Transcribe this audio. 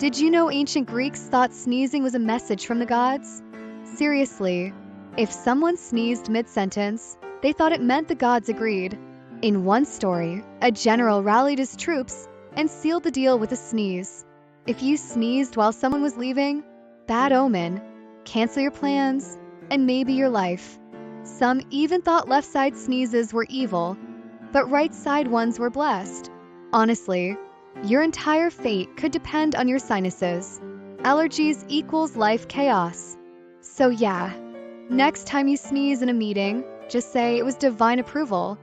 Did you know ancient Greeks thought sneezing was a message from the gods? Seriously, if someone sneezed mid-sentence, they thought it meant the gods agreed. In one story, a general rallied his troops and sealed the deal with a sneeze. If you sneezed while someone was leaving, bad omen, cancel your plans, and maybe your life. Some even thought left side sneezes were evil, but right side ones were blessed. Honestly, your entire fate could depend on your sinuses. Allergies equals life chaos. So yeah, next time you sneeze in a meeting, just say it was divine approval